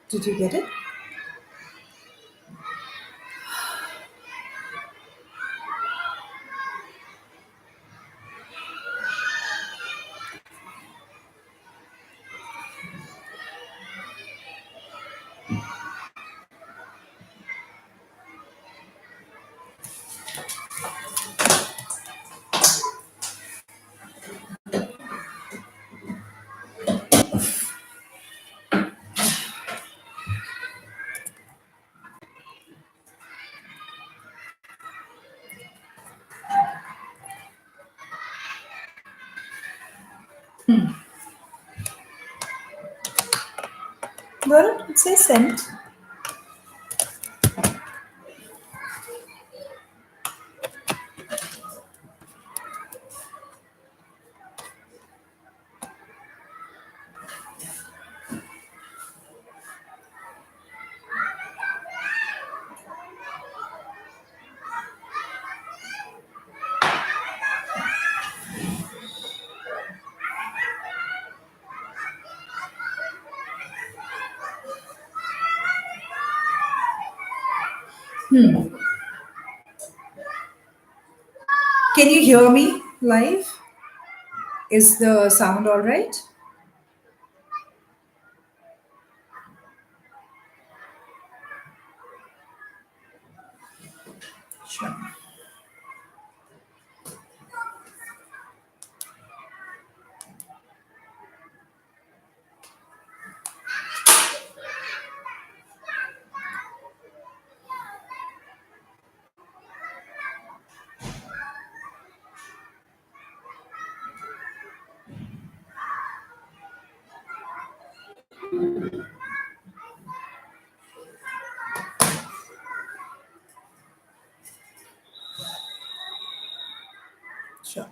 Did you get it? Well, it says sent. Can you hear me live? Is the sound all right? Sure. Sure.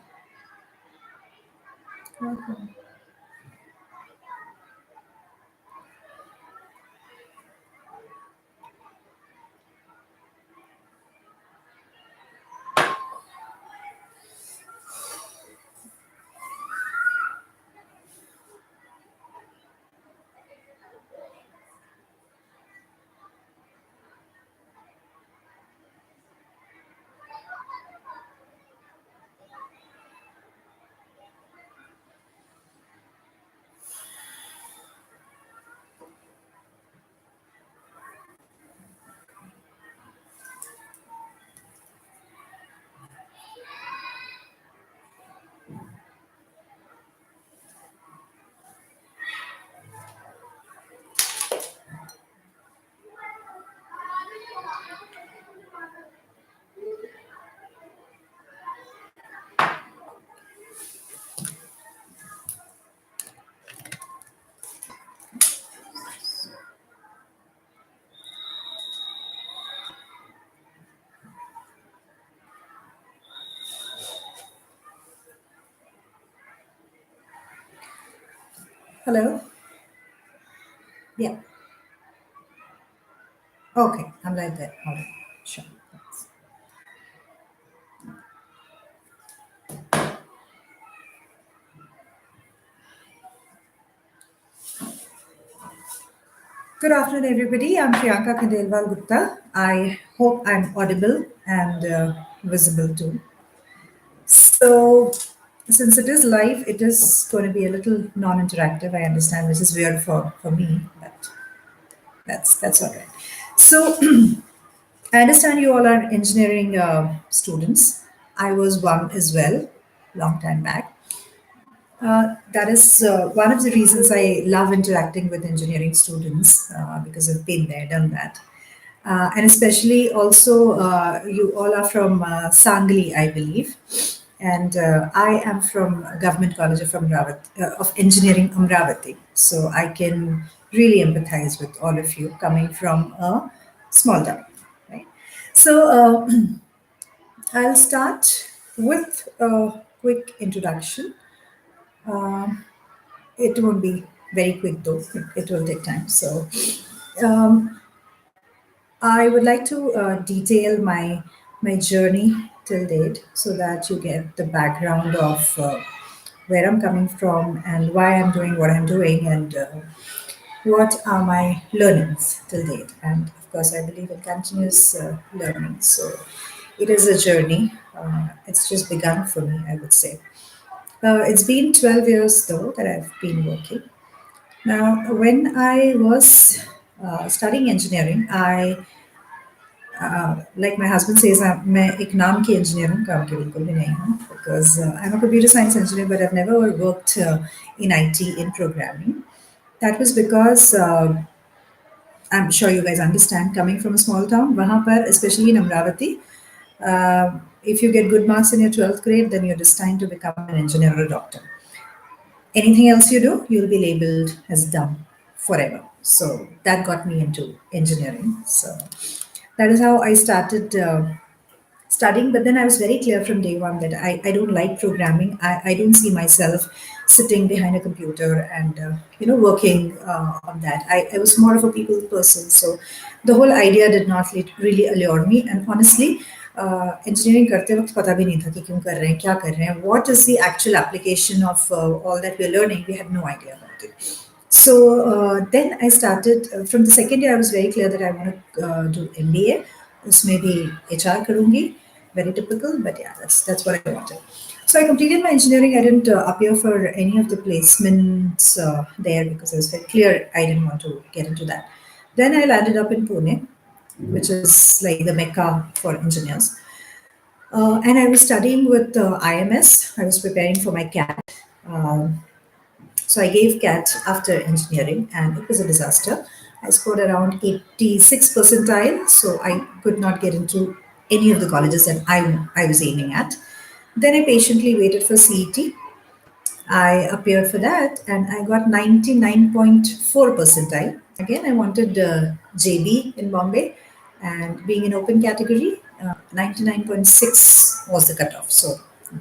Hello? Yeah. Okay. I'm like that. All right. Sure. Good afternoon, everybody. I'm Priyanka Khandelwal Gupta. I hope I'm audible and visible too. So, since it is live, it is going to be a little non-interactive. I understand, which is weird for me, but that's all right. So, I understand you all are engineering students. I was one as well, long time back. That is one of the reasons I love interacting with engineering students because I've been there, done that. And especially also, you all are from Sangli, I believe. And I am from Government College of of Engineering Amravati. So I can really empathize with all of you coming from a small town, right? So I'll start with a quick introduction. Um, it won't be very quick though, it will take time. So um, I would like to detail my journey till date so that you get the background of where I'm coming from and why I'm doing what I'm doing. And what are my learnings till date. And of course, I believe in continuous learning. So it is a journey. It's just begun for me, I would say. It's been 12 years though that I've been working. Now, when I was studying engineering, like my husband says, मैं एक नाम की engineer हूँ, काम की बिल्कुल भी नहीं हूँ, because I'm a computer science engineer, but I've never worked in IT in programming. That was because I'm sure you guys understand, coming from a small town, वहाँ पर, especially in Amravati, if you get good marks in your 12th grade, then you're destined to become an engineer or a doctor. Anything else you do, you'll be labeled as dumb forever. So that got me into engineering. So that is how I started studying. But then I was very clear from day one that I don't like programming. I don't see myself sitting behind a computer and working on that. I was more of a people person, so the whole idea did not really allure me. And honestly, engineering करते वक्त पता भी नहीं था कि क्यों कर रहे हैं, क्या कर रहे हैं, what is the actual application of all that we're learning. We had no idea about it. So then I started from the second year. I was very clear that I want to do MBA. उसमें भी HR करूँगी. Very typical, but yeah, that's what I wanted. So I completed my engineering. I didn't appear for any of the placements there because I was very clear I didn't want to get into that. Then I landed up in Pune, which is like the mecca for engineers. And I was studying with IMS. I was preparing for my CAT. So I gave CAT after engineering, and it was a disaster. I scored around 86 percentile, so I could not get into any of the colleges that I was aiming at. Then I patiently waited for CET. I appeared for that and I got 99.4 percentile. Again, I wanted JB in Bombay, and being in open category, 99.6 was the cutoff. So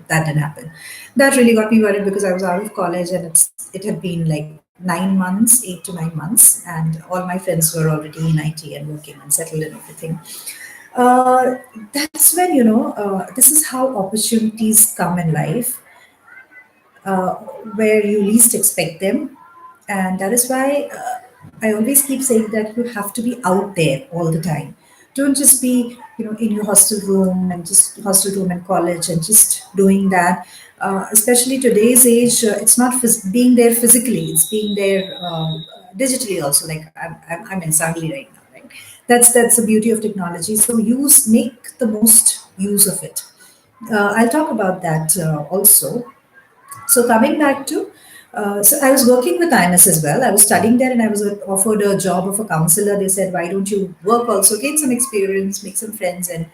that didn't happen. That really got me worried because I was out of college and it had been like 9 months, 8 to 9 months, and all my friends were already in IT and working and settled and everything. Uh, that's when, this is how opportunities come in life, uh, where you least expect them. And that is why I always keep saying that you have to be out there all the time. Don't just be, in your hostel room and just hostel room and college and just doing that. Especially today's age, it's not being there physically; it's being there digitally also. Like I'm in Sangli right now, right? That's the beauty of technology. So make the most use of it. I'll talk about that also. So coming back to, so I was working with IMS as well. I was studying there and I was offered a job of a counselor. They said, why don't you work also, gain some experience, make some friends and,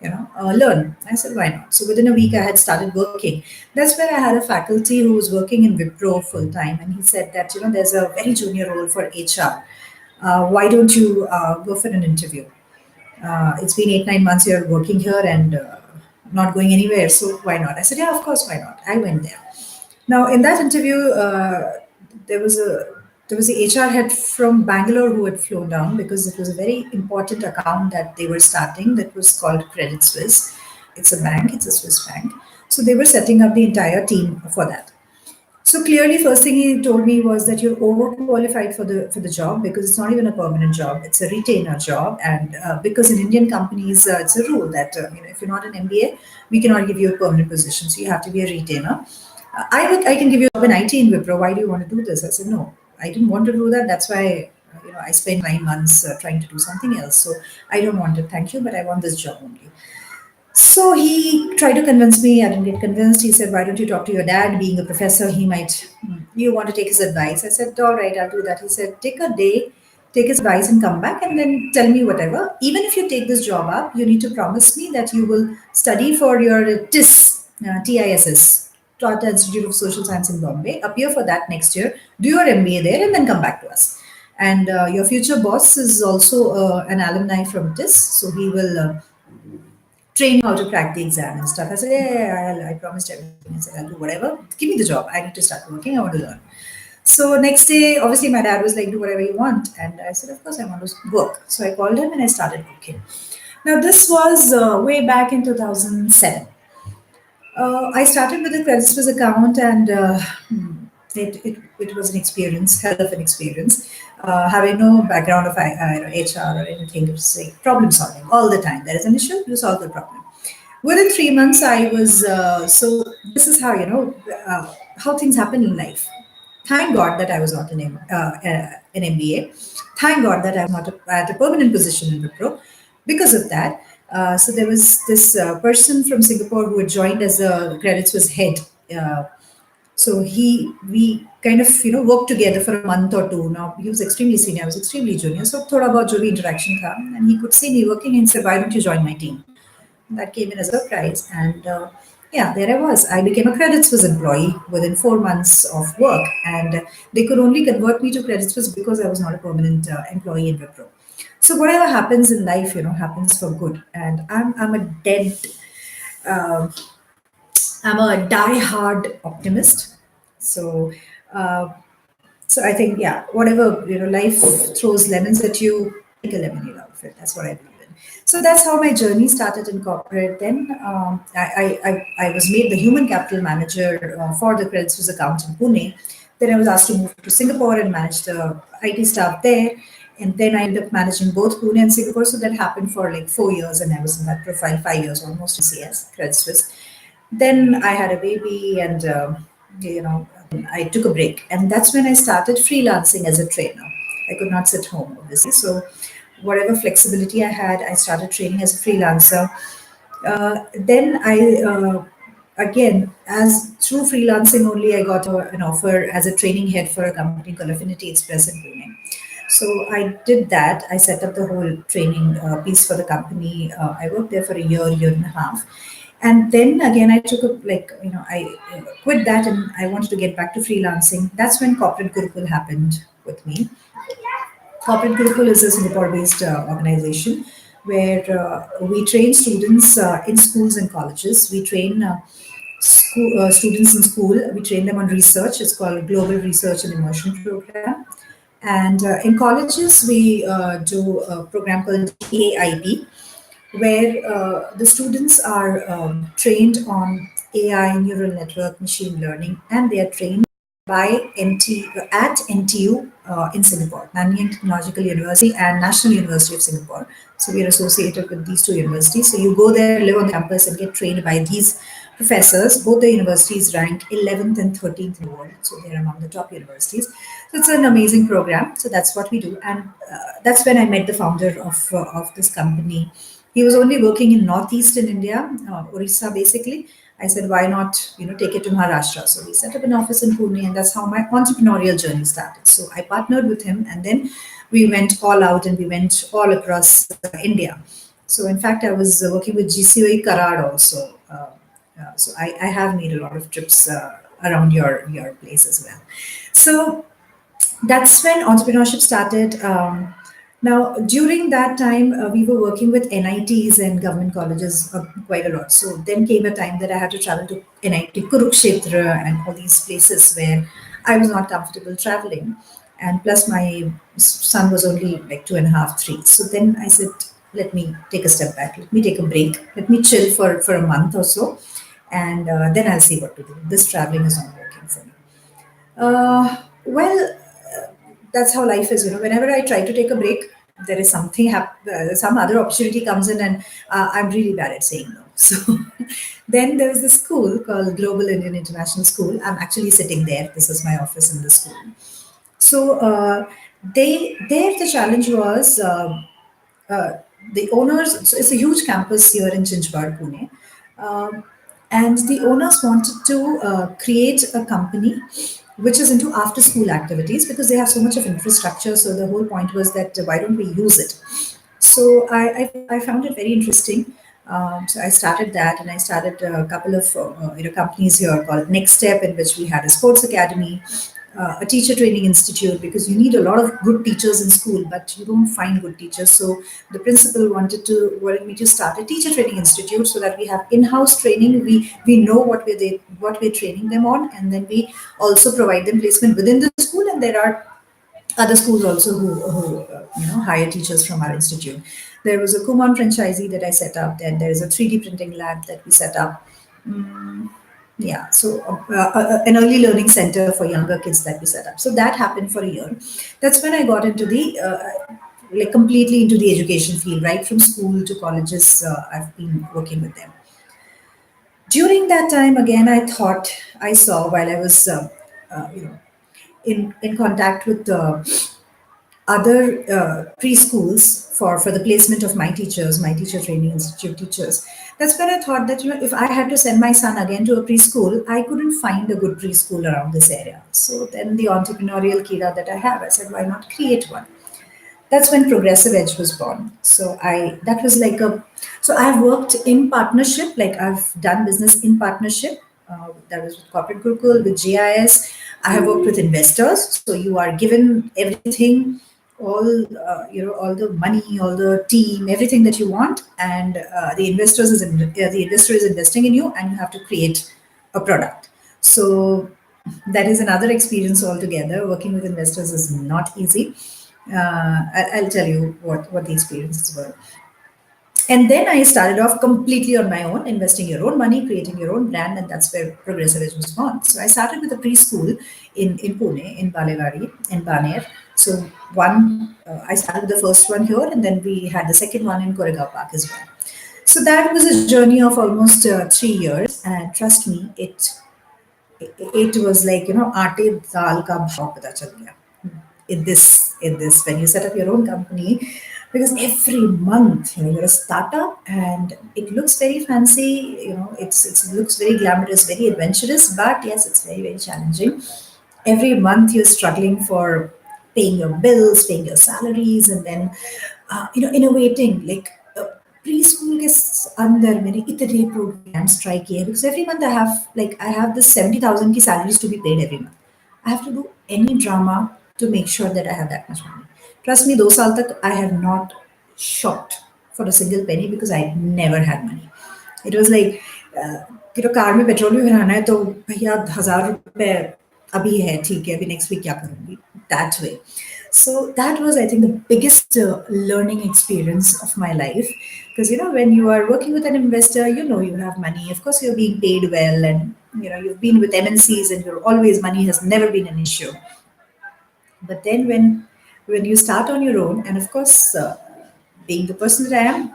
learn. I said, why not? So within a week I had started working. That's where I had a faculty who was working in Wipro full time. And he said that, there's a very junior role for HR. Why don't you go for an interview? It's been 8, 9 months you're working here and not going anywhere. So why not? I said, yeah, of course, why not? I went there. Now, in that interview, there was a there was the HR head from Bangalore who had flown down because it was a very important account that they were starting that was called Credit Suisse. It's a bank, it's a Swiss bank. So they were setting up the entire team for that. So clearly, first thing he told me was that you're overqualified for the job because it's not even a permanent job; it's a retainer job. And because in Indian companies, it's a rule that if you're not an MBA, we cannot give you a permanent position. So you have to be a retainer. I can give you a job in IT in Wipro. Why do you want to do this? I said no, I didn't want to do that. That's why I spent 9 months trying to do something else. So I don't want it. Thank you, but I want this job only. So he tried to convince me. I didn't get convinced. He said, "Why don't you talk to your dad? Being a professor, he might, you want to take his advice." I said, "All right, I'll do that." He said, "Take a day, take his advice and come back and then tell me whatever. Even if you take this job up, you need to promise me that you will study for your TISS, Tata Institute of Social Science in Bombay, appear for that next year, do your MBA there, and then come back to us. And your future boss is also an alumni from TIS, so he will train you how to crack the exam and stuff." I said, "Yeah, yeah, yeah, I promised everything." I said, "I'll do whatever. Give me the job. I need to start working. I want to learn." So next day, obviously, my dad was like, "Do whatever you want," and I said, "Of course, I want to work." So I called him and I started working. Now this was way back in 2007. I started with a Credit Suisse account, and it was an experience, hell of an experience. Having no background of HR or anything, it was like problem solving all the time. There is an issue, you solve the problem. Within 3 months, I was so. This is how how things happen in life. Thank God that I was not an MBA. Thank God that I was not at a permanent position in Wipro. Because of that, so there was this person from Singapore who had joined as a Credit Suisse head. Uh, so we kind of worked together for a month or two. Now he was extremely senior, I was extremely junior. So thoda bahut jo bhi interaction tha, and he could see me working and said, "Why don't you join my team?" That came in as a surprise, and yeah, there I was. I became a Credit Suisse employee within 4 months of work, and they could only convert me to Credit Suisse because I was not a permanent employee in Wipro. So whatever happens in life, happens for good, and I'm a dead I'm a die-hard optimist. So, uh, so I think, yeah, whatever life throws lemons at you, take a lemonade out of it. That's what I believe in. So that's how my journey started in corporate. Then I was made the human capital manager for the Credit Suisse account in Pune. Then I was asked to move to Singapore and manage the IT staff there. And then I ended up managing both Pune and Singapore. So that happened for like 4 years, and I was in that profile 5 years, almost in CS, Credit Suisse. Then I had a baby, and I took a break, and that's when I started freelancing as a trainer. I could not sit home, obviously, so whatever flexibility I had, I started training as a freelancer. Then I again, as through freelancing only, I got an offer as a training head for a company called Affinity Express in Pune. So I did that. I set up the whole training piece for the company. I worked there for a year, year and a half, and then again I took a I quit that, and I wanted to get back to freelancing. That's when Corporate Gurukul happened with me. Corporate Gurukul is a Singapore-based organization where we train students in schools and colleges. We train students in school. We train them on research. It's called Global Research and Immersion Program. And in colleges, we do a program called AIP, where the students are trained on AI, neural network, machine learning, and they are trained by at NTU in Singapore, Nanyang Technological University and National University of Singapore. So we are associated with these two universities. So you go there, live on campus, and get trained by these professors. Both the universities rank 11th and 13th in the world, so they're among the top universities. So it's an amazing program. So that's what we do, and that's when I met the founder of this company. He was only working in northeastern India, Orissa basically. I said, why not, take it to Maharashtra? So we set up an office in Pune, and that's how my entrepreneurial journey started. So I partnered with him, and then we went all out, and we went all across India. So in fact, I was working with GCOE Karad also. So I have made a lot of trips around your place as well. So that's when entrepreneurship started. Now, during that time, we were working with NITs and government colleges quite a lot. So then came a time that I had to travel to NIT Kurukshetra and all these places where I was not comfortable traveling. And plus, my son was only like 2.5, 3. So then I said, let me take a step back. Let me take a break. Let me chill for a month or so. And then I'll see what to do. This traveling is not working for me. Well, that's how life is. Whenever I try to take a break, there is some other opportunity comes in, and I'm really bad at saying no. So then there was this school called Global Indian International School. I'm actually sitting there. This is my office in the school. So they there the challenge was uh, the owners. So it's a huge campus here in Chinchwad, Pune. Um, and the owners wanted to create a company which is into after school activities because they have so much of infrastructure. So the whole point was that why don't we use it? So I found it very interesting. So I started that, and I started a couple of companies here called Next Step, in which we had a sports academy, a teacher training institute, because you need a lot of good teachers in school, but you don't find good teachers. So the principal wanted me to start a teacher training institute so that we have in-house training. We know what we're training them on, and then we also provide them placement within the school. And there are other schools also who hire teachers from our institute. There was a Kumon franchisee that I set up. Then there is a 3D printing lab that we set up. Yeah, so an early learning center for younger kids that we set up. So that happened for a year. That's when I got into the like completely into the education field, right from school to colleges. I've been working with them. During that time, again, I thought I saw while I was, you know, in contact with other preschools for the placement of my teachers, my teacher training institute teachers. That's when I thought that, if I had to send my son again to a preschool, I couldn't find a good preschool around this area. So then the entrepreneurial kida that I have, I said, why not create one? That's when Progressive Edge was born. So I that was like a so I've worked in partnership, like I've done business in partnership. That was with Corporate Gurukul, with GIS. I have worked with investors. So you are given everything, all the money, all the team, everything that you want, and the investor is investing in you, and you have to create a product. So that is another experience altogether. Working with investors is not easy. I'll tell you what the experiences were. And then I started off completely on my own, investing your own money, creating your own brand, and that's where Progressive Edge was born. So I started with a preschool in Pune, in Balewadi, in Baner. So I started with the first one here, and then we had the second one in Koregaon Park as well. So that was a journey of almost 3 years, and trust me, it was like, aate dal ka bhav pata chal gaya in this when you set up your own company, because every month, you're a startup and it looks very fancy, it looks very glamorous, very adventurous, but yes, it's very, very challenging. Every month you're struggling for paying your bills, paying your salaries, and then innovating, like preschool के अंदर मैंने इतने programs try किए, because every month I have this 70,000 की salaries to be paid every month. I have to do any drama to make sure that I have that much money. Trust me, 2 साल तक I have not shopped for a single penny because I never had money. It was like, car में petrol भी भराना है तो भैया 1,000 रुपए अभी है, ठीक है, अभी नेक्स्ट वीक क्या करूंगी, that way. So that was, I think, the biggest learning experience of my life, because when you are working with an investor, you have money, of course you're being paid well, and you've been with MNCs and you're always, money has never been an issue. But then when you start on your own, and of course, being the person that I am,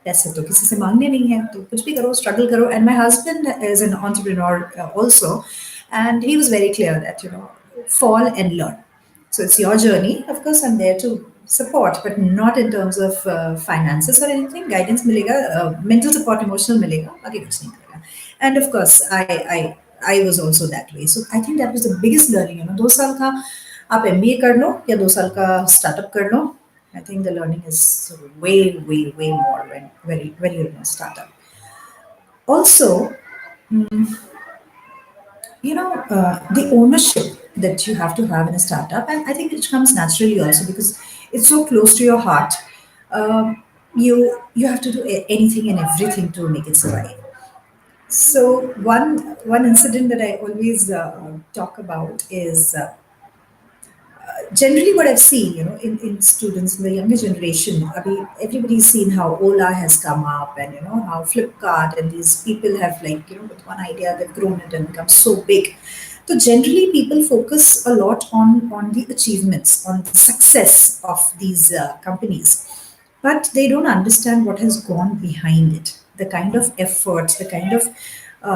पैसे तो किसी से मांगने नहीं है, तो कुछ भी करो, struggle करो. And my husband is an entrepreneur also, and he was very clear that, fall and learn. So it's your journey. Of course, I'm there to support, but not in terms of finances or anything. Guidance मिलेगा, mental support, emotional मिलेगा, आगे कुछ नहीं मिलेगा. And of course, I was also that way. So I think that was the biggest learning. 2 साल का आप MBA कर लो या 2 साल का startup कर लो. I think the learning is way, way, way more when you're in a startup. Also, the ownership that you have to have in a startup, and I think it comes naturally also because it's so close to your heart. You have to do anything and everything to make it survive. So one incident that I always talk about is, generally what I've seen, in students in the younger generation. I mean, everybody's seen how Ola has come up, and how Flipkart and these people have, like, with one idea they've grown it and become so big. So generally, people focus a lot on the achievements, on the success of these companies, but they don't understand what has gone behind it, the kind of efforts, the kind of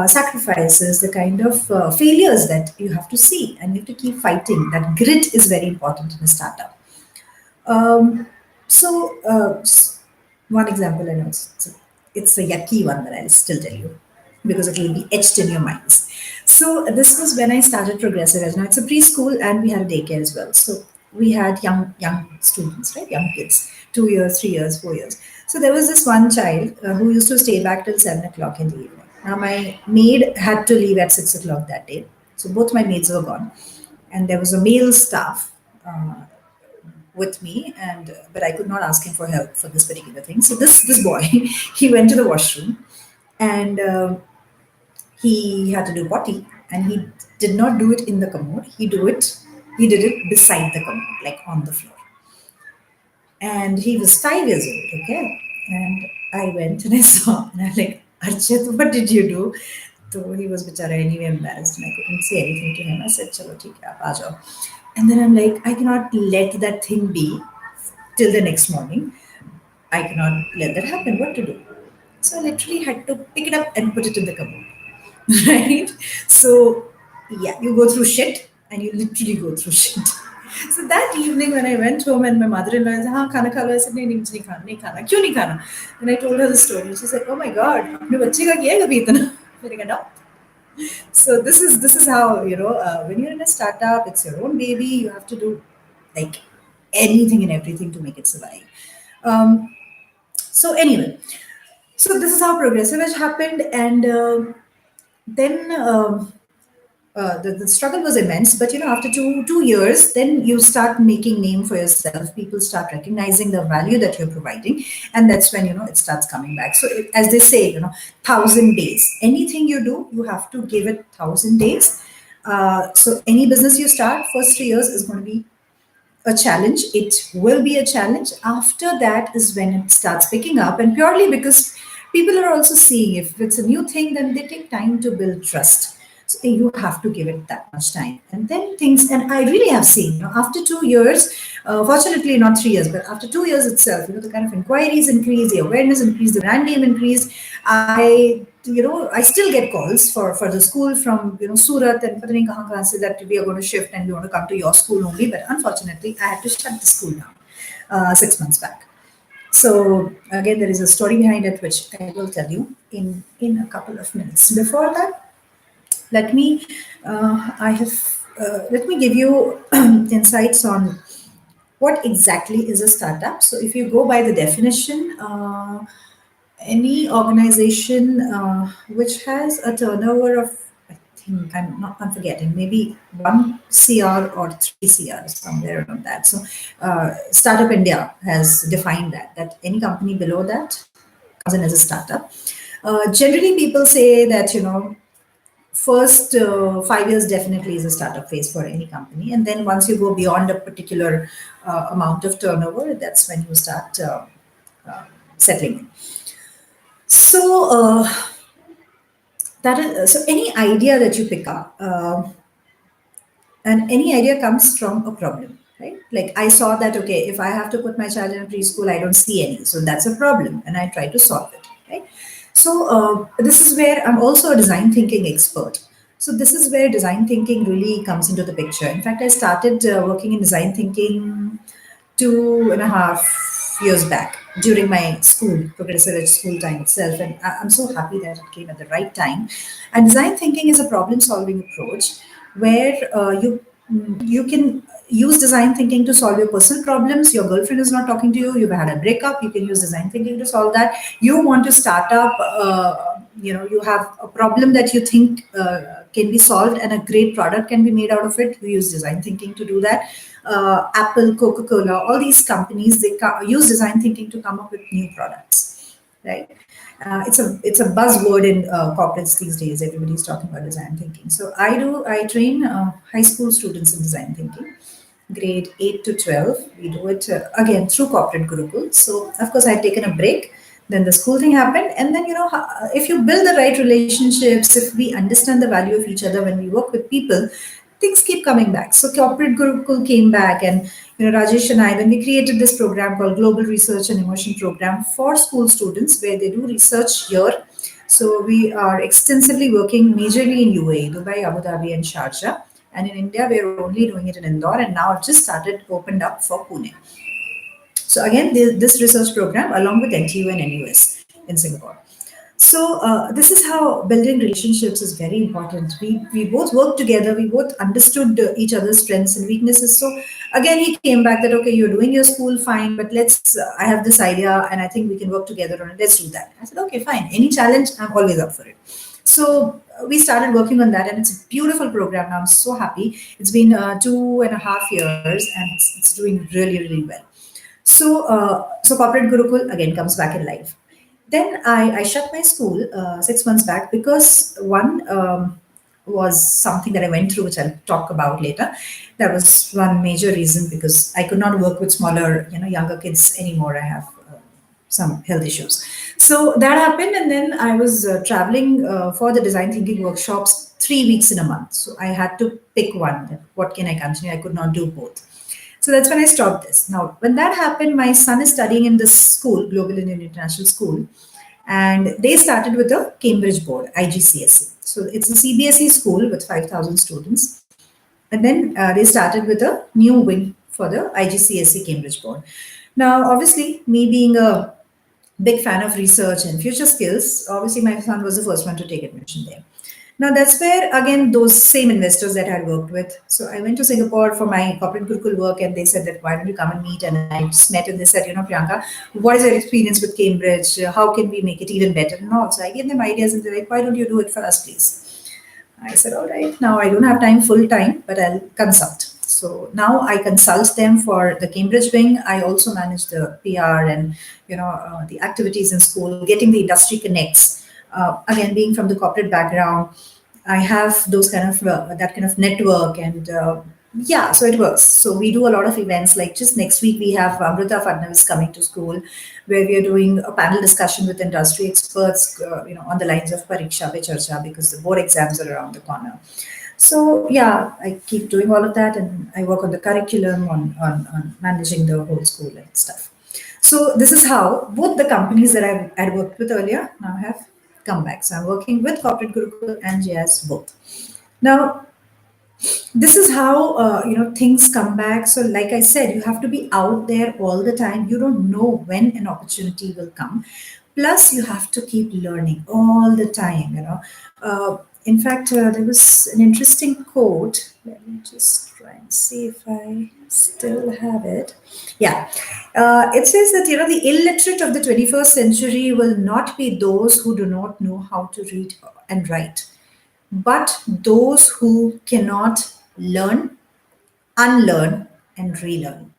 sacrifices, the kind of failures that you have to see, and you have to keep fighting. That grit is very important in a startup. So, one example, I know it's a yucky one, but I'll still tell you because it will be etched in your minds. So, this was when I started Progressive Edge. Now, it's a preschool and we had a daycare as well. So, we had young students, right? Young kids, 2 years, 3 years, 4 years. So, there was this one child who used to stay back till 7 o'clock in the evening. Now, my maid had to leave at 6 o'clock that day. So, both my maids were gone. And there was a male staff with me, and but I could not ask him for help for this particular thing. So this boy, he went to the washroom, and he had to do potty, and he did not do it in the commode. He did it beside the commode, like on the floor. And he was 5 years old, okay. And I went and I saw, and I'm like, Archit, what did you do? So he was bichara anyway embarrassed and I couldn't say anything to him. I said, Chalo, theek hai, aap aa jao. And then I'm like, I cannot let that thing be till the next morning. I cannot let that happen. What to do? So I literally had to pick it up and put it in the cupboard. Right? So, yeah, you go through shit and you literally go through shit. So that evening when I went home and my mother-in-law said, हाँ खाना खा लो I said नहीं नहीं मुझे नहीं खाना नहीं खाना क्यों नहीं खाना and I told her the story she said oh my god अपने बच्चे का किया है कभी इतना मैंने कहा no so this is how when you're in a startup it's your own baby you have to do like anything and everything to make it survive so anyway so this is how progressive has happened and then the struggle was immense but after two years then you start making name for yourself people start recognizing the value that you're providing and that's when it starts coming back so as they say 1,000 days anything you do you have to give it 1,000 days so any business you start first 3 years is going to be a challenge. It will be a challenge. After that is when it starts picking up, and purely because people are also seeing if it's a new thing, then they take time to build trust. So you have to give it that much time, and then things. And I really have seen, after 2 years, fortunately not 3 years, but after 2 years itself, the kind of inquiries increase, the awareness increase, the brand name increase. I still get calls for the school from Surat and pata nahi kahan se that we are going to shift and we want to come to your school only. But unfortunately, I had to shut the school down 6 months back. So again, there is a story behind it which I will tell you in a couple of minutes. Before that, let me let me give you insights on what exactly is a startup. So if you go by the definition. Any organization which has a turnover of, I think I'm forgetting, maybe 1 CR or 3 CR, somewhere around that. So, Startup India has defined that any company below that comes in as a startup. Generally, people say that, first 5 years definitely is a startup phase for any company. And then once you go beyond a particular amount of turnover, that's when you start settling in. So that is so any idea that you pick up, and any idea comes from a problem, right? Like I saw that okay, if I have to put my child in a preschool, I don't see any, so that's a problem, and I try to solve it, right? So this is where I'm also a design thinking expert. So this is where design thinking really comes into the picture. In fact, I started working in design thinking 2.5 years back during my school, progressive ed school time itself. And I'm so happy that it came at the right time. And design thinking is a problem solving approach where you can use design thinking to solve your personal problems. Your girlfriend is not talking to you, you've had a breakup, you can use design thinking to solve that. You want to start up, you have a problem that you think can be solved and a great product can be made out of it. We use design thinking to do that. Apple, Coca-Cola, all these companies, they use design thinking to come up with new products, right? It's a buzzword in corporates these days. Everybody's talking about design thinking. So I train high school students in design thinking, grade 8 to 12. We do it again through corporate Gurukul. So of course I'd taken a break. Then the school thing happened, and then if you build the right relationships, if we understand the value of each other when we work with people, things keep coming back. So corporate Gurukul came back, and Rajesh and I, when we created this program called Global Research and Immersion Program for school students, where they do research here. So we are extensively working majorly in UAE, Dubai, Abu Dhabi, and Sharjah. And in India, we are only doing it in Indore, and now it just started opened up for Pune. So again, this research program along with NTU and NUS in Singapore. So this is how building relationships is very important. We both worked together. We both understood each other's strengths and weaknesses. So again, he came back that okay, you're doing your school fine, but let's. I have this idea, and I think we can work together on it. Let's do that. I said okay, fine. Any challenge, I'm always up for it. So we started working on that, and it's a beautiful program. Now I'm so happy. It's been 2.5 years, and it's doing really, really well. So corporate Gurukul again comes back in life. Then I shut my school 6 months back because one was something that I went through, which I'll talk about later. That was one major reason because I could not work with smaller, younger kids anymore. I have some health issues. So that happened, and then I was traveling for the design thinking workshops 3 weeks in a month. So I had to pick one. What can I continue? I could not do both. So that's when I stopped this. Now, when that happened, my son is studying in this school, Global Indian International School, and they started with a Cambridge board, IGCSE. So it's a CBSE school with 5,000 students. And then they started with a new wing for the IGCSE Cambridge board. Now, obviously, me being a big fan of research and future skills, obviously, my son was the first one to take admission there. Now, that's where, again, those same investors that I had worked with. So I went to Singapore for my corporate Gurukul work, and they said that, why don't you come and meet? And I just met, and they said, Priyanka, what is your experience with Cambridge? How can we make it even better? And all. So I gave them ideas, and they're like, why don't you do it for us, please? I said, all right, now I don't have time full time, but I'll consult. So now I consult them for the Cambridge wing. I also manage the PR and the activities in school, getting the industry connects. Again, being from the corporate background, I have those kind of that kind of network, and yeah, so it works. So we do a lot of events. Like just next week, we have Amrita Fadnavis coming to school, where we are doing a panel discussion with industry experts, on the lines of Pariksha Pe Charcha, because the board exams are around the corner. So yeah, I keep doing all of that, and I work on the curriculum, on managing the whole school and stuff. So this is how both the companies that I've had worked with earlier now have come back. So I'm working with Corporate Gurukul and JS both. Now, this is how things come back. So like I said, you have to be out there all the time. You don't know when an opportunity will come. Plus you have to keep learning all the time. In fact, there was an interesting quote. Let me just try and see if I still have it. Yeah. It says that the illiterate of the 21st century will not be those who do not know how to read and write, but those who cannot learn, unlearn, and relearn.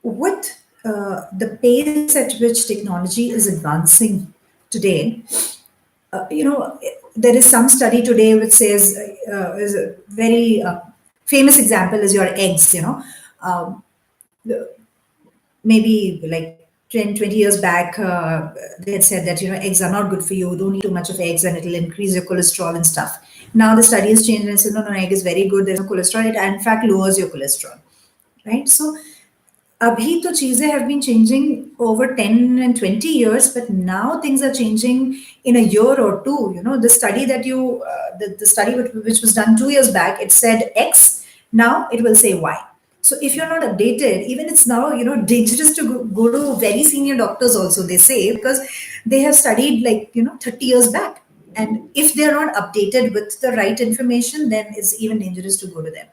With the pace at which technology is advancing today, there is some study today which says, is a very famous example is your eggs. Um, Maybe like 10, 20 years back, they had said that eggs are not good for you, don't eat too much of eggs and it'll increase your cholesterol and stuff. Now the study has changed and said, no, egg is very good, there's no cholesterol, it in fact lowers your cholesterol, right? So abhi to cheezein have been changing over 10 and 20 years, but now things are changing in a year or two. The study that the study which was done 2 years back, it said X, now it will say Y. So if you're not updated, even it's now, dangerous to go to very senior doctors also, they say, because they have studied like, 30 years back. And if they're not updated with the right information, then it's even dangerous to go to them.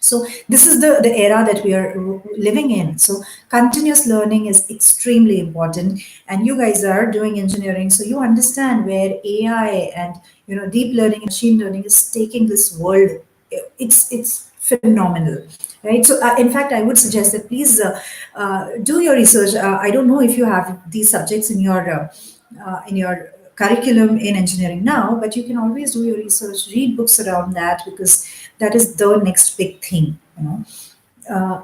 So this is the era that we are living in. So continuous learning is extremely important. And you guys are doing engineering, so you understand where AI and deep learning and machine learning is taking this world. It's phenomenal, right? So in fact, I would suggest that please do your research. I don't know if you have these subjects in your curriculum in engineering now, but you can always do your research, read books around that, because that is the next big thing.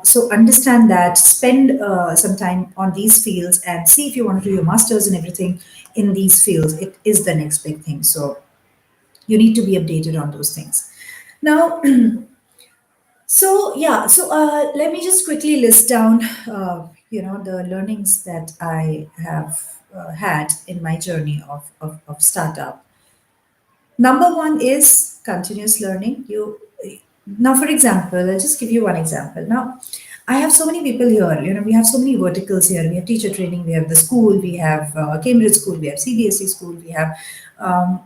So understand that, spend some time on these fields, and see if you want to do your masters and everything in these fields. It is the next big thing. So you need to be updated on those things. Now, so yeah, so let me just quickly list down, the learnings that I have had in my journey of startup. Number one is continuous learning. You now, for example, I'll just give you one example. Now, I have so many people here. We have so many verticals here. We have teacher training. We have the school. We have Cambridge school. We have CBSE school. We have um,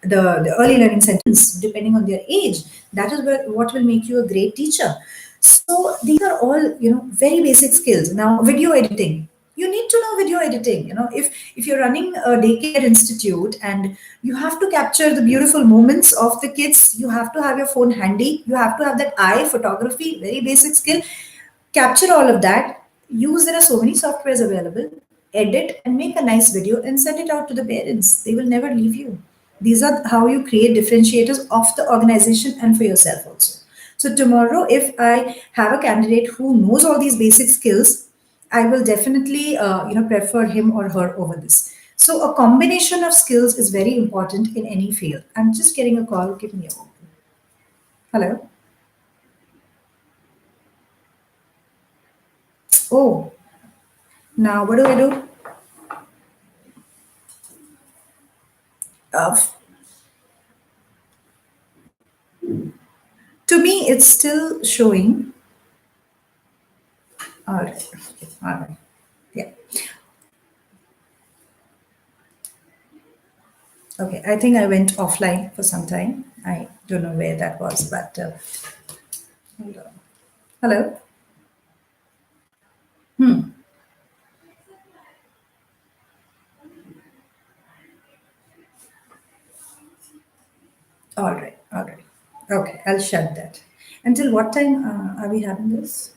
the early learning centers, depending on their age. That is what will make you a great teacher. So these are all very basic skills. Now, video editing. You need to know video editing. If you're running a daycare institute and you have to capture the beautiful moments of the kids, you have to have your phone handy. You have to have that eye photography, very basic skill. Capture all of that. Use, there are so many softwares available. Edit and make a nice video and send it out to the parents. They will never leave you. These are how you create differentiators of the organization and for yourself also. So tomorrow, if I have a candidate who knows all these basic skills, I will definitely prefer him or her over this. So a combination of skills is very important in any field. I'm just getting a call. Give me a moment. Hello. Oh, now what do I do? Uh, to me, it's still showing. All right. All right. Yeah. Okay. I think I went offline for some time. I don't know where that was, but hold on. Hello. All right. All right. Okay. I'll shut that. Until what time are we having this?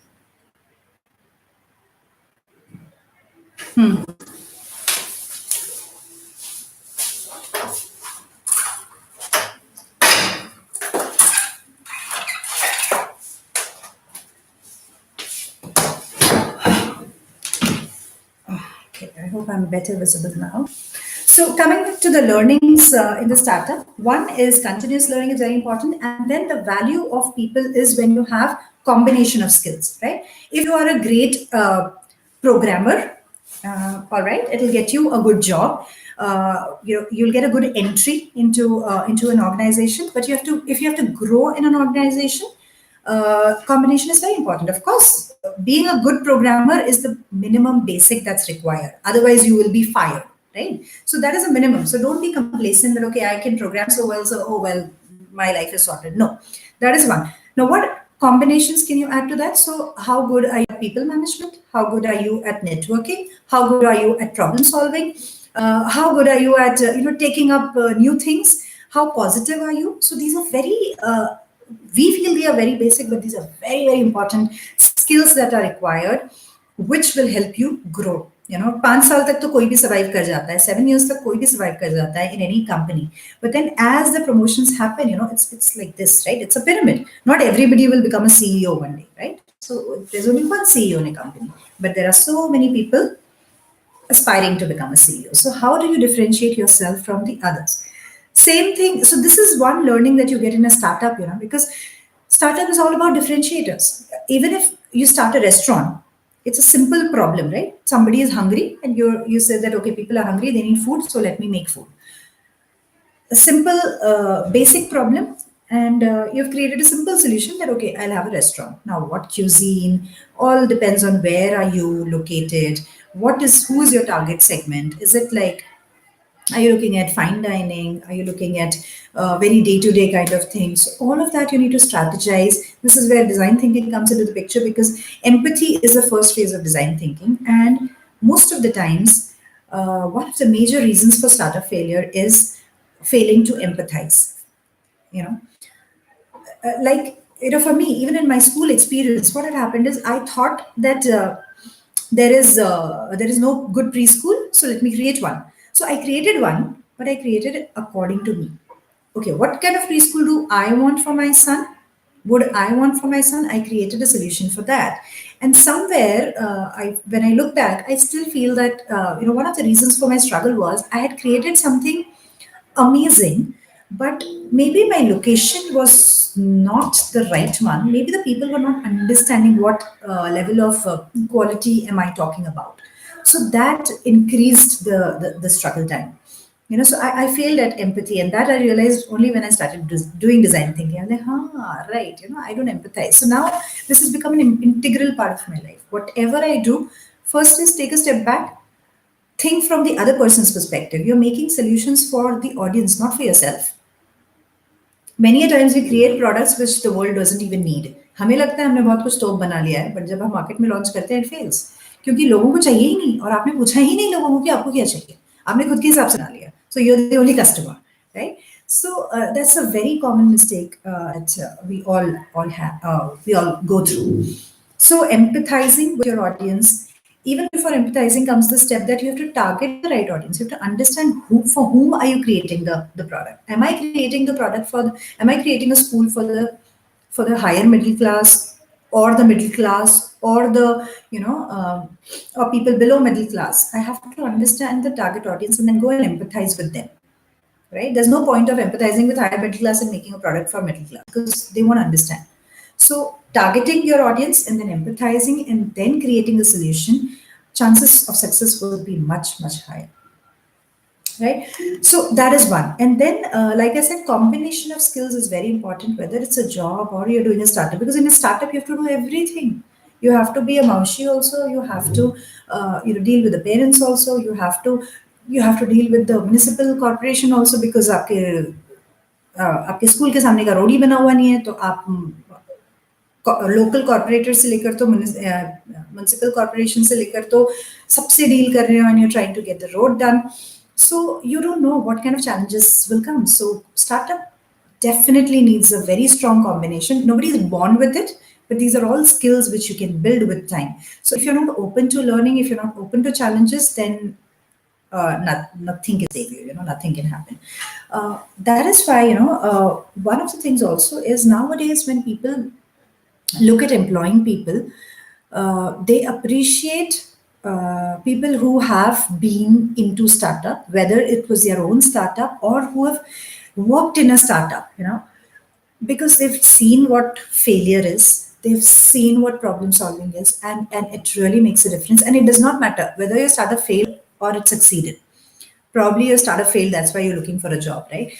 Okay, I hope I'm better visible now. So coming back to the learnings in the startup, one is continuous learning is very important, and then the value of people is when you have combination of skills, right? If you are a great programmer, all right, it'll get you a good job. You'll get a good entry into an organization, but you have to if you have to grow in an organization, combination is very important. Of course, being a good programmer is the minimum basic that's required. Otherwise, you will be fired, right? So that is a minimum. So don't be complacent that okay, I can program so well, so oh well, my life is sorted. No, that is one. Now, what combinations can you add to that? So, how good are you at people management? How good are you at networking? How good are you at problem solving? How good are you at taking up new things? How positive are you? So these are very we feel they are very basic, but these are very, very important skills that are required, which will help you grow. 5 साल तक तो कोई भी survive कर जाता है, 7 years तक कोई भी survive कर जाता है in any company. But then as the promotions happen, it's like this, right? It's a pyramid. Not everybody will become a CEO one day, right? So there's only one CEO in a company, but there are so many people aspiring to become a CEO. So, how do you differentiate yourself from the others? Same thing. So, this is one learning that you get in a startup, because startup is all about differentiators. Even if you start a restaurant, it's a simple problem, right? Somebody is hungry, and you say that okay, people are hungry, they need food, so let me make food. A simple, basic problem, and you've created a simple solution that okay, I'll have a restaurant. Now, what cuisine? All depends on where are you located. Who is your target segment? Is it like are you looking at fine dining? Are you looking at very day to day kind of things? So all of that you need to strategize. This is where design thinking comes into the picture because empathy is the first phase of design thinking. And most of the times, one of the major reasons for startup failure is failing to empathize. You know, for me, even in my school experience, what had happened is I thought that there is no good preschool, so let me create one. So I created one, but I created it according to me. Okay, what kind of preschool do I want for my son? Would I want for my son? I created a solution for that. And somewhere, when I look back, I still feel that one of the reasons for my struggle was I had created something amazing, but maybe my location was not the right one. Maybe the people were not understanding what level of quality am I talking about. So that increased the struggle time. So I failed at empathy, and that I realized only when I started doing design thinking. I'm like, right, I don't empathize. So now this has become an integral part of my life. Whatever I do, first is take a step back, think from the other person's perspective. You're making solutions for the audience, not for yourself. Many a times we create products which the world doesn't even need. हमें लगता है हमने बहुत कुछ top बना लिया है, but जब हम मार्केट में लॉन्च करते हैं इट फेल्स क्योंकि लोगों को चाहिए ही नहीं और आपने पूछा ही नहीं लोगों को कि आपको क्या चाहिए आपने खुद के हिसाब से बना लिया so you are the only customer right so that's a very common mistake that we all go through. So empathizing with your audience, even before empathizing comes the step that you have to target the right audience. You have to understand for whom are you creating the product. Am I creating the product am I creating a school for the higher middle class? or the middle class or the or people below middle class. I have to understand the target audience and then go and empathize with them, right? There's no point of empathizing with higher middle class and making a product for middle class because they won't understand. So targeting your audience and then empathizing and then creating a solution, chances of success will be much much higher, right? So that is one. And then like I said, combination of skills is very important, whether it's a job or you're doing a startup, because in a startup you have to do everything. You have to be a maushi also, you have to deal with the parents also, you have to deal with the municipal corporation also, because आपके school के सामने का road ही बना हुआ नहीं है, तो आप लोकल कॉर्पोरेटर से लेकर तो म्युनिसिपल कॉर्पोरेशन से लेकर तो सबसे डील कर रहे हो, and you trying to get the road done. So you don't know what kind of challenges will come. So startup definitely needs a very strong combination. Nobody is born with it, but these are all skills which you can build with time. So if you're not open to learning, if you're not open to challenges, then nothing can save you. Nothing can happen. That is why one of the things also is, nowadays when people look at employing people, they appreciate people who have been into startup, whether it was their own startup or who have worked in a startup, because they've seen what failure is, they've seen what problem solving is, and it really makes a difference. And it does not matter whether your startup failed or it succeeded. Probably your startup failed, that's why you're looking for a job, right?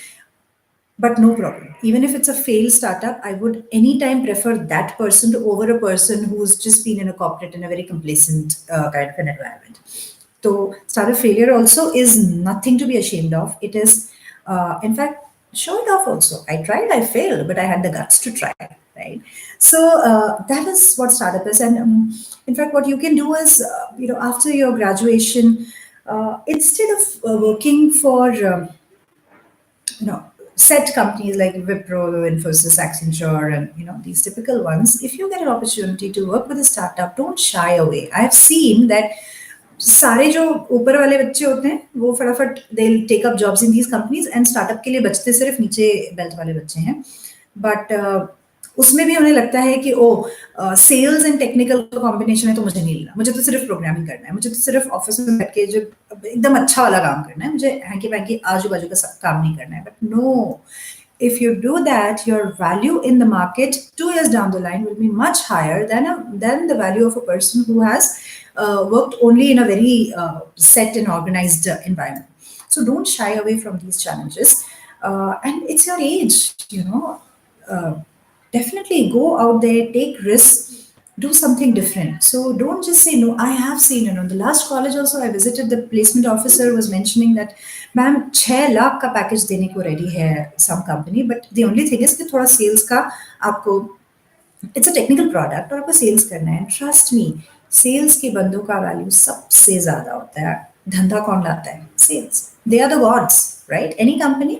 But no problem. Even if it's a failed startup, I would anytime prefer that person to over a person who's just been in a corporate in a very complacent kind of an environment. So startup failure also is nothing to be ashamed of. It is, in fact, show it off also. I tried, I failed, but I had the guts to try, right? So that is what startup is. And in fact, what you can do is, after your graduation, instead of working for set companies like Wipro, Infosys, Accenture, and these typical ones, if you get an opportunity to work with a startup, don't shy away. I have seen that सारे जो ऊपर वाले बच्चे होते हैं वो फटाफट they take up jobs in these companies, and startup के लिए बचते सिर्फ नीचे बेल्ट वाले बच्चे हैं. बट उसमें भी उन्हें लगता है कि सेल्स एंड टेक्निकल का कॉम्बिनेशन है तो मुझे नहीं लेना, मुझे तो सिर्फ प्रोग्रामिंग करना है, मुझे तो सिर्फ ऑफिस में बैठ के जो एकदम अच्छा वाला काम करना है, मुझे हैंकी पैंकी आजू बाजू का काम नहीं करना है. But no, if you do that, your value in the market 2 years down the line will be much higher than the value of a person who has worked only in a very set and organized environment. So don't shy away from these challenges. And it's your age, uh, definitely go out there, take risks, do something different. So don't just say no. I have seen, the last college also I visited, the placement officer was mentioning that, ma'am, 6 lakh का package देने को ready है some company, but the only thing is कि थोड़ा sales का आपको, it's a technical product और आपको सेल्स करना है. ट्रस्ट मी, सेल्स के बंदों का वैल्यू सबसे ज्यादा होता है. धंधा कौन लाता है? Sales. They are the gods, right? Any company,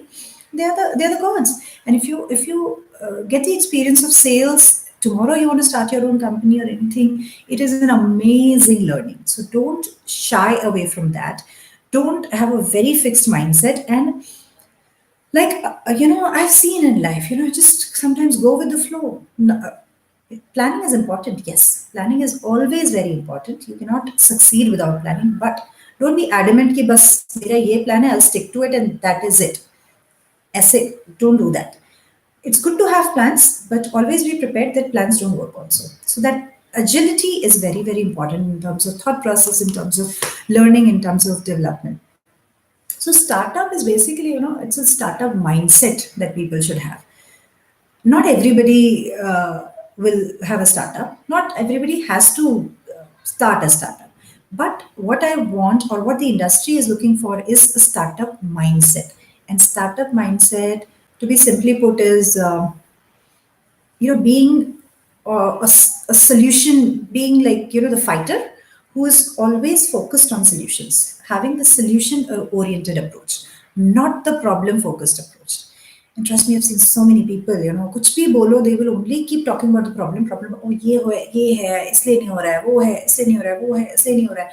they are the gods. And if you get the experience of sales, tomorrow you want to start your own company or anything, it is an amazing learning. So don't shy away from that. Don't have a very fixed mindset. And like I've seen in life, just sometimes go with the flow. Planning is important, yes, planning is always very important. You cannot succeed without planning, but don't be adamant कि बस मेरा ये plan है, I'll stick to it and that is it. ऐसे don't do that. It's good to have plans, but always be prepared that plans don't work also. So that agility is very, very important in terms of thought process, in terms of learning, in terms of development. So startup is basically, it's a startup mindset that people should have. Not everybody will have a startup. Not everybody has to start a startup. But what I want, or what the industry is looking for, is a startup mindset. And startup mindset, to be simply put, is being a solution, being like the fighter who is always focused on solutions, having the solution oriented approach, not the problem focused approach. And trust me, I've seen so many people, कुछ भी बोलो, they will only keep talking about the problem. Oh, ये है, इसलिए नहीं हो रहा है, वो है, इसलिए नहीं हो रहा है, वो है, इसलिए नहीं हो रहा है.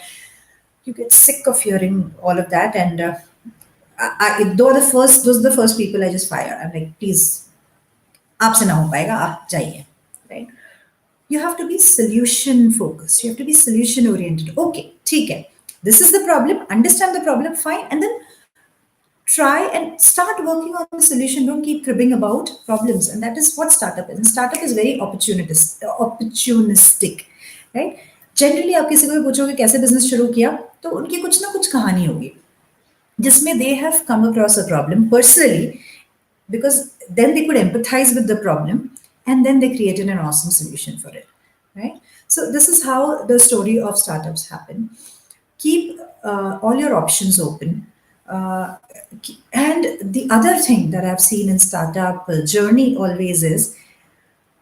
You get sick of hearing all of that, and those are the first people I just fire. I'm like, please, आपसे ना हो पाएगा, आप जाइए, right? You have to be solution focused. You have to be solution oriented. Okay, ठीक है. This is the problem. Understand the problem, fine, and then try and start working on the solution. Don't keep cribbing about problems, and that is what startup is. And startup is very opportunistic, right? Generally, आप किसी को भी पूछोगे कैसे business शुरू किया, तो उनकी कुछ ना कुछ कहानी होगी जिसमें they have come across a problem personally, because then they could empathize with the problem and then they created an awesome solution for it, right? So this is how the story of startups happen. Keep all your options open. uh, and the other thing that I've seen in startup journey always is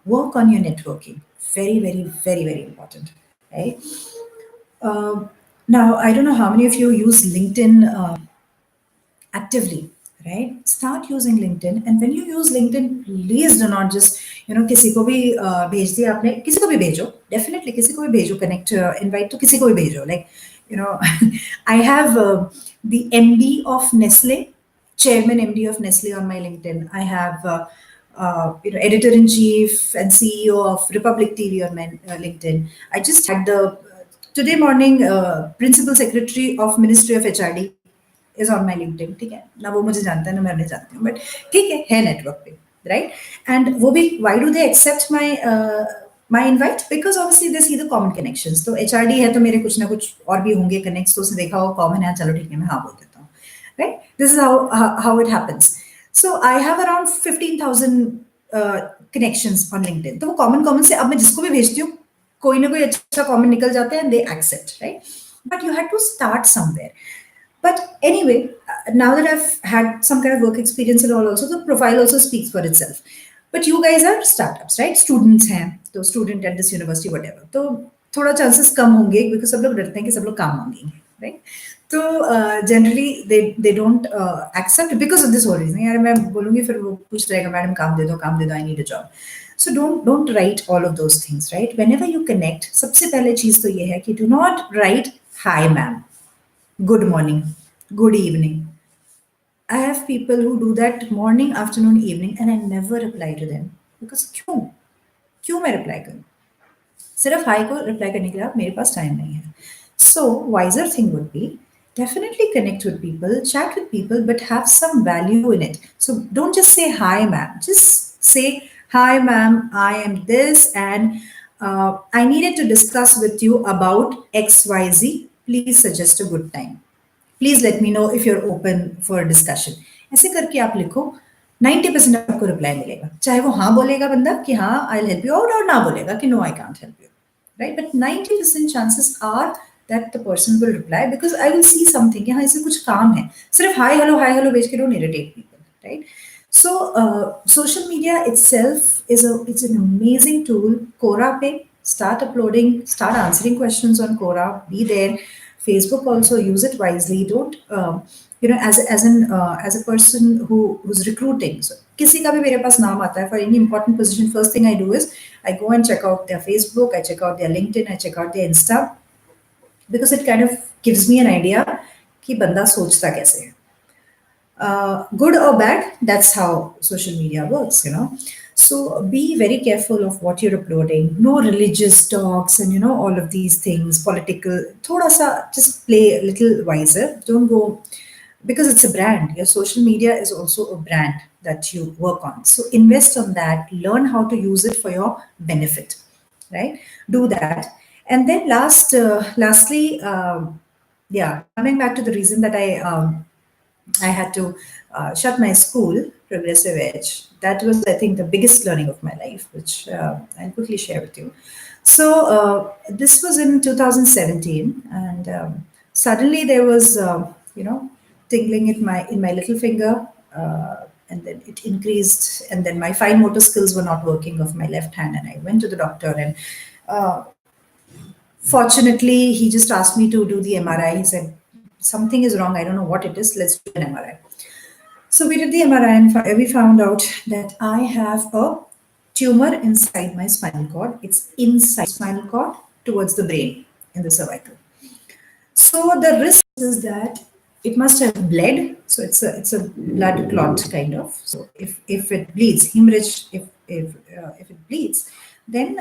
work on your networking. Very, very, very, very important, right? uh, Now I don't know how many of you use LinkedIn actively, right? Start using LinkedIn, and when you use LinkedIn, please do not just किसी को भी भेज दिया आपने, किसी को भी भेजो, definitely किसी को भी भेजो, connect invite तो किसी को भी भेजो, like you know I have the MD of Nestle, chairman MD of Nestle on my LinkedIn. I have editor in chief and CEO of Republic TV on my LinkedIn. I just had the today morning principal secretary of Ministry of HRD is on my LinkedIn, ठीक है ना, वो मुझे जानता है ना मैं उन्हें जानती हूँ, बट ठीक है नेटवर्क पे, राइट? एंड वो भी why do they accept my invite? Because obviously they see the common connections. तो एचआरडी है तो मेरे कुछ ना कुछ और भी होंगे कनेक्ट्स, तो उसने देखा हो कॉमन है, चलो ठीक है मैं हाँ बोल देता हूँ, right? This is how it happens. So I have around 15,000 connections on LinkedIn. तो वो कॉमन कॉमन से अब मैं जिसको भी भेजती हूँ कोई ना कोई अच्छा कॉमन निकल जाता है and they accept, right? But you have to start somewhere. But anyway, now that I've had some kind of work experience and all, also the profile also speaks for itself. But you guys are startups, right? Students हैं, तो student at this university, whatever. तो थोड़ा chances कम होंगे because सब लोग डरते हैं कि सब लोग काम मांगेंगे, right? तो generally they don't accept because of this whole reason. यार मैं बोलूँगी फिर वो पूछ रहेगा मैडम काम दे दो, I need a job. So don't write all of those things, right? Whenever you connect, सबसे पहले चीज तो ये है कि do not write hi ma'am, good morning, good evening. I have people who do that morning, afternoon, evening, and I never reply to them because क्यों क्यों मैं reply करूँ? सिर्फ हाई को रिप्लाई करने के लिए आप मेरे पास टाइम नहीं है. So wiser thing would be definitely connect with people, chat with people, but have some value in it. So don't just say hi ma'am, just say hi ma'am, I am this and I needed to discuss with you about XYZ. Please suggest a good time. Please let me know if you are open for discussion. ऐसे करके आप लिखो, 90% आपको reply मिलेगा. चाहे वो हाँ बोलेगा बंदा कि हाँ I will help you out, और ना बोलेगा कि no I can't help you, right? But 90% chances are that the person will reply because I will see something, यहाँ इसे कुछ काम है. सिर्फ हाई हेलो भेज के don't irritate people, right? So social media itself is it's an amazing tool. Quora पे start uploading, start answering questions on Quora. Be there. Facebook also, use it wisely. Don't as a person who's recruiting. So किसी का भी मेरे पास नाम आता है for any important position, first thing I do is I go and check out their Facebook, I check out their LinkedIn, I check out their Insta, because it kind of gives me an idea कि बंदा सोचता कैसे है. Good or bad, that's how social media works, So be very careful of what you're uploading. No religious talks and all of these things, political. Thoda sa, just play a little wiser. Don't go, because it's a brand. Your social media is also a brand that you work on. So invest on that. Learn how to use it for your benefit, right? Do that. And then lastly, coming back to the reason that I had to shut my school, Progressive Edge. That was, I think, the biggest learning of my life, which I'll quickly share with you. So this was in 2017, and suddenly there was, tingling in my little finger, and then it increased, and then my fine motor skills were not working of my left hand, and I went to the doctor, and fortunately, he just asked me to do the MRI. He said, something is wrong. I don't know what it is. Let's do an MRI. So we did the MRI and we found out that I have a tumor inside my spinal cord. It's inside spinal cord towards the brain in the cervical. So the risk is that it must have bled. So it's a blood clot kind of. So if it bleeds, hemorrhage, if it bleeds, then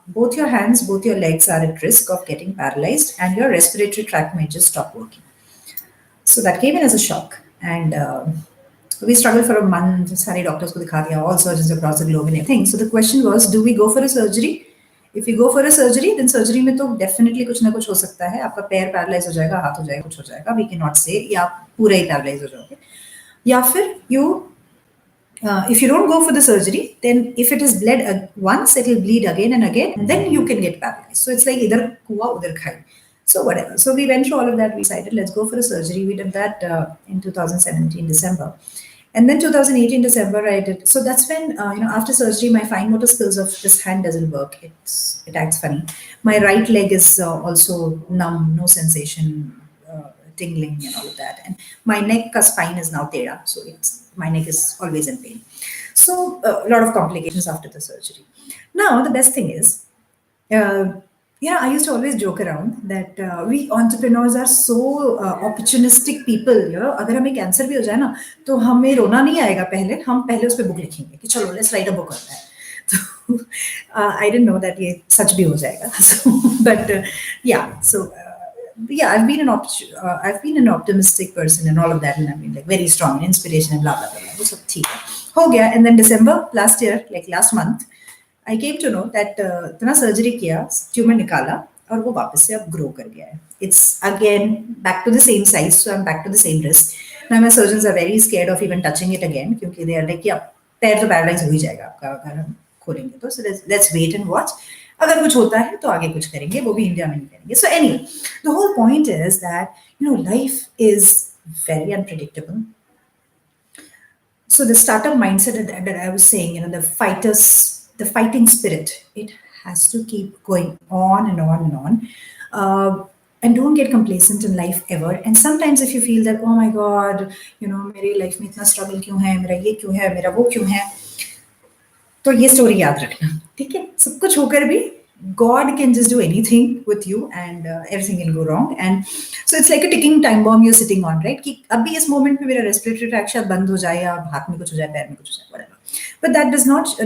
both your hands, both your legs are at risk of getting paralyzed, and your respiratory tract may just stop working. So that came in as a shock. And we struggled for a month. Sari doctors ko dikha diya, all surgeons across the globe and everything. So the question was, do we go for a surgery? If we go for a surgery, then surgery में तो definitely कुछ ना कुछ हो सकता है. आपका पैर पैरालाइज हो जाएगा, हाथ हो जाएगा, कुछ हो जाएगा. We cannot say या आप पूरा ही पैरालाइज हो जाओगे. या फिर you if you don't go for the surgery, then if it is bled once, it will bleed again and again, and then you can get paralyzed. So it's like either kuwa, udhar khai. So whatever. So we went through all of that. We decided let's go for a surgery. We did that in 2017 December, and then 2018 December I did. So that's when after surgery my fine motor skills of this hand doesn't work. It acts funny. My right leg is also numb, no sensation. Tingling and all of that. And my neck spine is now tera, so my neck is always in pain. So a lot of complications after the surgery. Now the best thing is, I used to always joke around that we entrepreneurs are so opportunistic people. अगर हमें cancer भी हो जाए ना, तो हमें रोना नहीं आएगा पहले. हम पहले उस पर बुक लिखेंगे कि चलो let's write a book on that. So I didn't know that ये सच भी हो जाएगा. So, but yeah, so. Yeah, I've been an optimistic person and all of that, and I've been like very strong and inspiration and blah blah blah. वो सब ठीक है. हो गया. And then December last year, like last month, I came to know that इतना surgery किया, tumour निकाला और वो वापस से अब ग्रो कर गया है. It's again back to the same size, so I'm back to the same risk. Now my surgeons are very scared of even touching it again क्योंकि they are like, yeah, पैर तो पैरालाइज हो ही जाएगा आपका अगर हम खोलेंगे तो. So let's wait and watch. अगर कुछ होता है तो आगे कुछ करेंगे, वो भी इंडिया में नहीं करेंगे. So anyway, the whole point is that life is very unpredictable. So the startup mindset that I was saying, the fighting spirit, it has to keep going on and on and on. And don't get complacent in life ever. And sometimes if you feel that, oh my God, मेरी life में इतना struggle क्यों है, मेरा ये क्यों है, मेरा वो क्यों है, तो ये स्टोरी याद रखना, ठीक है. सब कुछ होकर भी God can just do anything with you, and everything can go wrong. And so it's like a ticking time bomb you're sitting on, right? कि अभी इस moment में मेरा respiratory tract शायद बंद हो जाए, या हाथ में कुछ हो जाए, पैर में कुछ हो जाए, whatever. But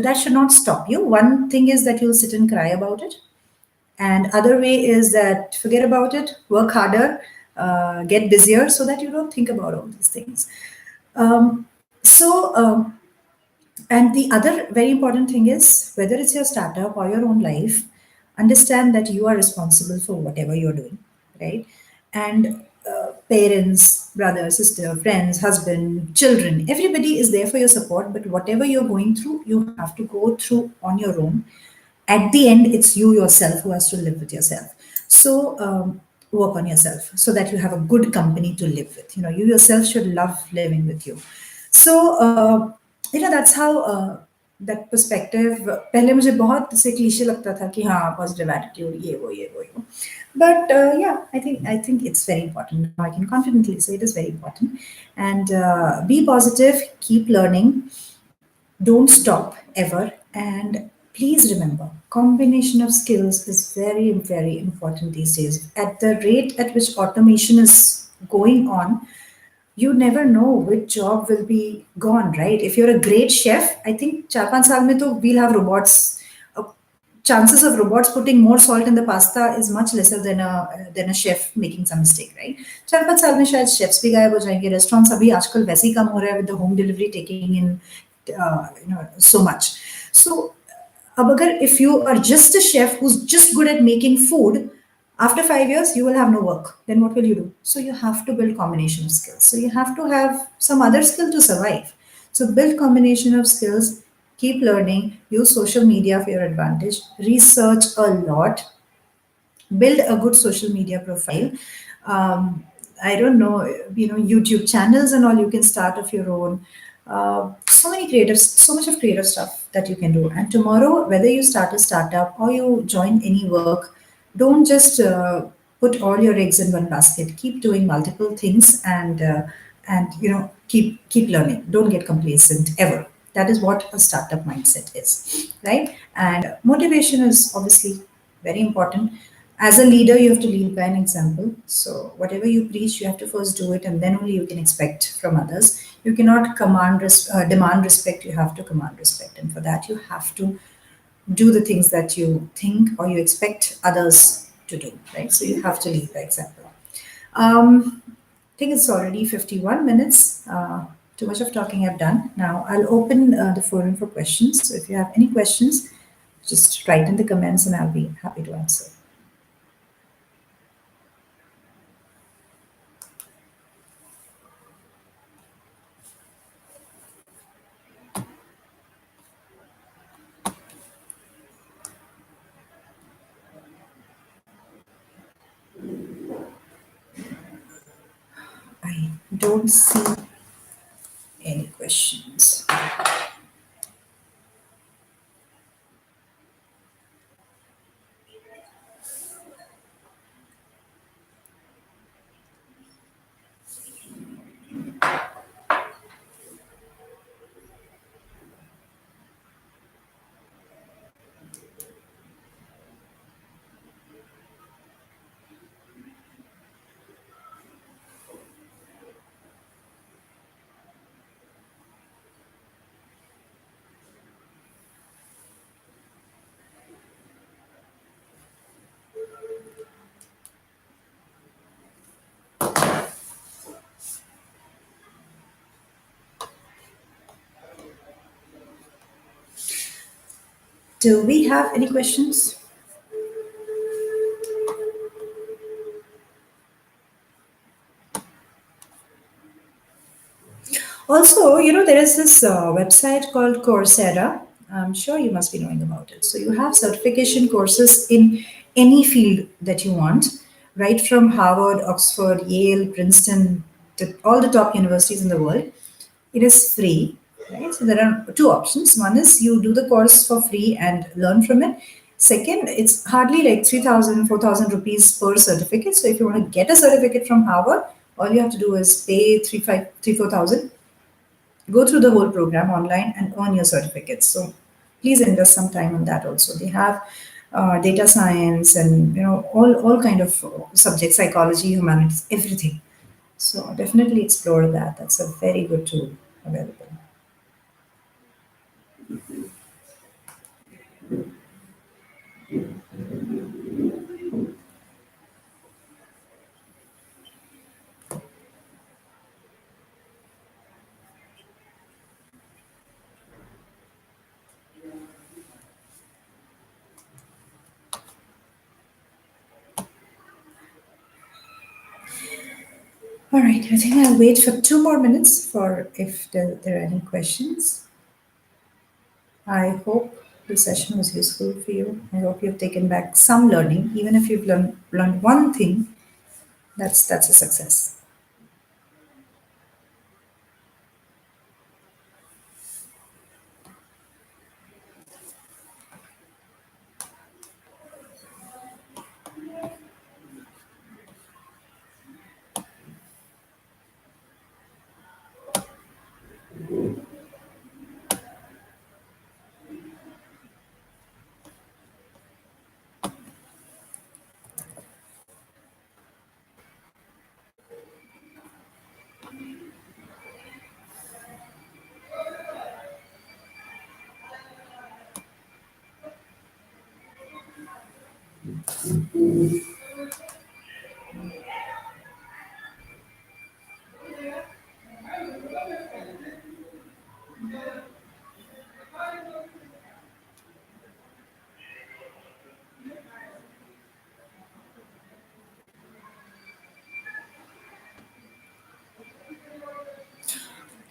that should not stop you. One thing is that you'll sit and cry about it, and other way is that forget about it, work harder, get busier, so that you don't think about all these things. So. And the other very important thing is, whether it's your startup or your own life, understand that you are responsible for whatever you're doing, right? And parents, brother, sister, friends, husband, children, everybody is there for your support. But whatever you're going through, you have to go through on your own. At the end, it's you yourself who has to live with yourself. So work on yourself so that you have a good company to live with. You yourself should love living with you. So that's how that perspective. पहले मुझे बहुत से cliché लगता था कि हाँ positive attitude ये वो. But I think it's very important. Now I can confidently say it is very important. And be positive, keep learning, don't stop ever, and please remember, combination of skills is very, very important these days. At the rate at which automation is going on, you never know which job will be gone, right? If you're a great chef, I think 4-5 saal mein to we'll have robots. Chances of robots putting more salt in the pasta is much lesser than a chef making some mistake, right? 4-5 साल में शायद chefs भी गायब हो जाएंगे. Restaurants अभी आजकल वैसे ही कम हो रहा है with the home delivery taking in so much. So अब अगर if you are just a chef who's just good at making food, after 5 years, you will have no work. Then what will you do? So you have to build combination of skills. So you have to have some other skill to survive. So build combination of skills, keep learning, use social media for your advantage, research a lot, build a good social media profile. I don't know, YouTube channels and all you can start of your own. So much of creative stuff that you can do. And tomorrow, whether you start a startup or you join any work, don't just put all your eggs in one basket. Keep doing multiple things, and keep learning. Don't get complacent ever. That is what a startup mindset is, right? And motivation is obviously very important. As a leader, you have to lead by an example. So whatever you preach, you have to first do it, and then only you can expect from others. You cannot demand respect. You have to command respect, and for that you have to do the things that you think or you expect others to do, right? So you have to lead by example. I think it's already 51 minutes. Too much of talking I've done. Now I'll open the forum for questions. So if you have any questions, just write in the comments and I'll be happy to answer. I don't see any questions. Do we have any questions? Also, there is this website called Coursera. I'm sure you must be knowing about it. So you have certification courses in any field that you want, right from Harvard, Oxford, Yale, Princeton, to all the top universities in the world. It is free, right? So there are two options. One is you do the course for free and learn from it. Second, it's hardly like 3,000, 4,000 rupees per certificate. So if you want to get a certificate from Harvard, all you have to do is pay 4,000, go through the whole program online and earn your certificates. So please invest some time on that also. They have data science and all kind of subjects, psychology, humanities, everything. So definitely explore that. That's a very good tool available. All right, I think I'll wait for 2 more minutes for if there are any questions. I hope the session was useful for you. I hope you've taken back some learning, even if you've learned one thing. That's a success.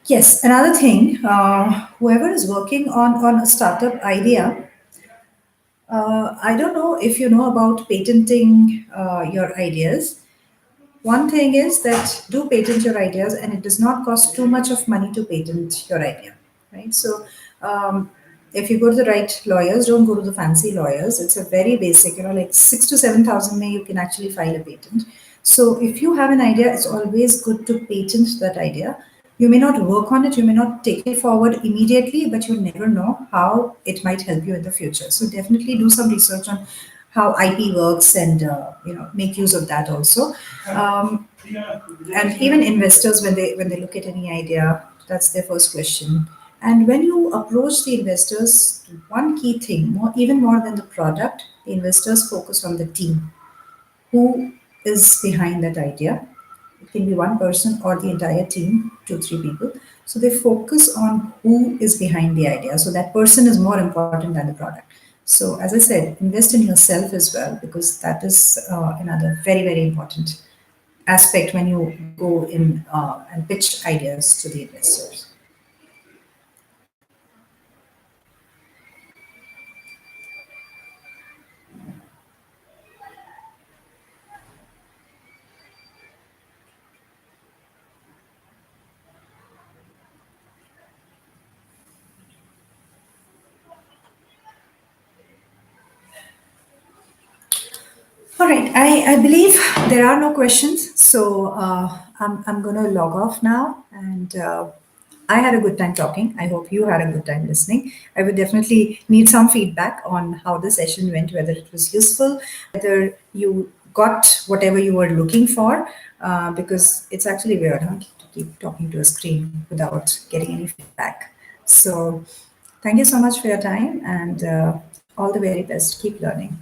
Yes, another thing, whoever is working on a startup idea, I don't know if you know about patenting your ideas. One thing is that do patent your ideas, and it does not cost too much of money to patent your idea, right? So, if you go to the right lawyers, don't go to the fancy lawyers. It's a very basic, like 6 to 7,000 may you can actually file a patent. So, if you have an idea, it's always good to patent that idea. You may not work on it, you may not take it forward immediately, but you never know how it might help you in the future. So, definitely do some research on how IP works and make use of that also. And even investors, when they look at any idea, that's their first question. And when you approach the investors, one key thing, even more than the product, the investors focus on the team. Who is behind that idea? It can be one person or the entire team, two, three people. So they focus on who is behind the idea. So that person is more important than the product. So, as I said, invest in yourself as well, because that is another very, very important aspect when you go in and pitch ideas to the investors. All right, I believe there are no questions. So I'm going to log off now. And I had a good time talking. I hope you had a good time listening. I would definitely need some feedback on how the session went, whether it was useful, whether you got whatever you were looking for, because it's actually weird, huh, to keep talking to a screen without getting any feedback. So thank you so much for your time, and all the very best. Keep learning.